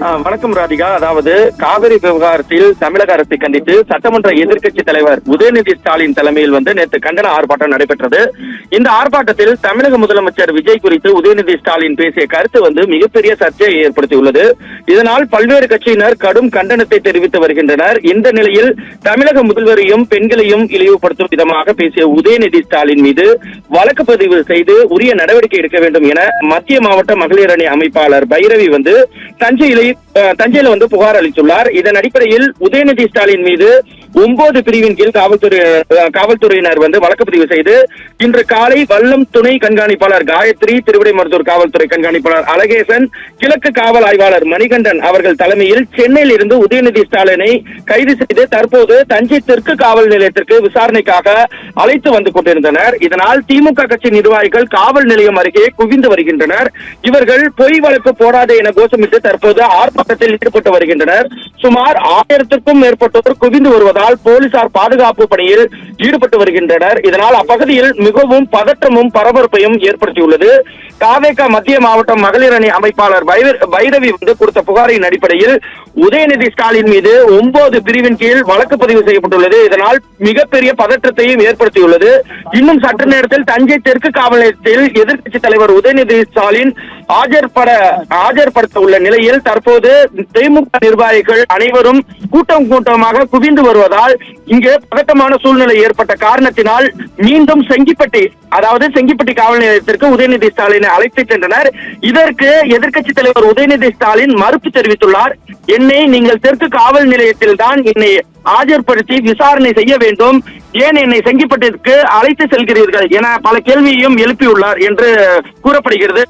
வணக்கம் ராதிகா. அதாவது காவிரி விவகாரத்தில் தமிழக அரசை கண்டித்து சட்டமன்ற எதிர்க்கட்சி தலைவர் உதயநிதி ஸ்டாலின் தலைமையில் நேற்று கண்டன ஆர்ப்பாட்டம் நடைபெற்றது. இந்த ஆர்ப்பாட்டத்தில் தமிழக முதலமைச்சர் விஜய் குறித்து உதயநிதி ஸ்டாலின் பேசிய கருத்து மிகப்பெரிய சர்ச்சையை ஏற்படுத்தியுள்ளது. இதனால் பல்வேறு கட்சியினர் கடும் கண்டனத்தை தெரிவித்து வருகின்றனர். இந்த நிலையில் தமிழக முதல்வரையும் பெண்களையும் இழிவுபடுத்தும் விதமாக பேசிய உதயநிதி ஸ்டாலின் மீது வழக்கு பதிவு செய்து உரிய நடவடிக்கை எடுக்க வேண்டும் என மத்திய மாவட்ட மகளிர் அணி அமைப்பாளர் பைரவி தஞ்சையில புகார் அளித்துள்ளார். இதன் அடிப்படையில் உதயநிதி ஸ்டாலின் மீது 9 பிரிவின் கீழ் காவல்துறையினர் வழக்கு பதிவு செய்து இன்று காலை வல்லம் துணை கண்காணிப்பாளர் காயத்ரி, திருவிடைமருதூர் காவல்துறை கண்காணிப்பாளர் அழகேசன், கிழக்கு காவல் ஆய்வாளர் மணிகண்டன் அவர்கள் தலைமையில் சென்னையில் இருந்து உதயநிதி ஸ்டாலினை கைது செய்து தற்போது தஞ்சை தெற்கு காவல் நிலையத்திற்கு விசாரணைக்காக அழைத்து வந்து கொண்டிருந்தனர். இதனால் திமுக கட்சி நிர்வாகிகள் காவல் நிலையம் அருகே குவிந்து வருகின்றனர். இவர்கள் பொய் வழக்கு போடாதே என கோஷமிட்டு தற்போது ஆர்ப்பாட்டத்தில் ஈடுபட்டு வருகின்றனர். சுமார் 1000க்கும் மேற்பட்டோர் குவிந்து வருவதால் போலீசார் பாதுகாப்பு பணியில் ஈடுபட்டு வருகின்றனர். இதனால் அப்பகுதியில் மிகவும் பதற்றமும் பரபரப்பையும் ஏற்படுத்தியுள்ளது. தாவேகா மத்திய மாவட்ட மகளிர் அணி அமைப்பாளர் பைரவி கொடுத்த புகாரின் அடிப்படையில் உதயநிதி ஸ்டாலின் மீது 9 பிரிவின் கீழ் வழக்கு பதிவு செய்யப்பட்டுள்ளது. இதனால் மிகப்பெரிய பதற்றத்தையும் ஏற்படுத்தியுள்ளது. இன்னும் சற்று நேரத்தில் தஞ்சை தெற்கு காவல் நிலையத்தில் எதிர்க்கட்சி தலைவர் உதயநிதி ஸ்டாலின் ஆஜர்படுத்த உள்ள நிலையில் தற்போது திமுக நிர்வாகிகள் அனைவரும் கூட்டமாக குவிந்து வருவதால் இங்கு பதட்டமான சூழ்நிலை ஏற்பட்ட காரணத்தினால் மீண்டும் செங்கிப்பட்டி காவல் நிலையத்திற்கு உதயநிதி ஸ்டாலினை அழைத்து சென்றனர். இதற்கு எதிர்க்கட்சி தலைவர் உதயநிதி ஸ்டாலின் மறுப்பு தெரிவித்துள்ளார். என்னை நீங்கள் தெற்கு காவல் நிலையத்தில் தான் என்னை ஆஜர்படுத்தி விசாரணை செய்ய வேண்டும், ஏன் என்னை செங்கிப்பட்டிற்கு அழைத்து செல்கிறீர்கள் என பல கேள்வியையும் எழுப்பியுள்ளார் என்று கூறப்படுகிறது.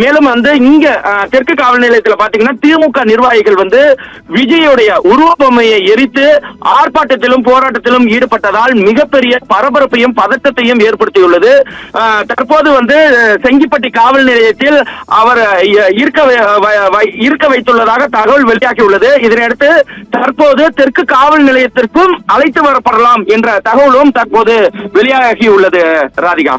மேலும் இங்க தெற்கு காவல் நிலையத்தில் பாத்தீங்கன்னா திமுக நிர்வாகிகள் விஜயுடைய உருவப்பொம்மையை எரித்து ஆர்ப்பாட்டத்திலும் போராட்டத்திலும் ஈடுபட்டதால் மிகப்பெரிய பரபரப்பையும் பதட்டத்தையும் ஏற்படுத்தியுள்ளது. தற்போது செங்கிப்பட்டி காவல் நிலையத்தில் அவர் இருக்க வைத்துள்ளதாக தகவல் வெளியாகியுள்ளது. இதனையடுத்து தற்போது தெற்கு காவல் நிலையத்திற்கும் அழைத்து வரப்படலாம் என்ற தகவலும் தற்போது வெளியாகியுள்ளது. ராதிகா.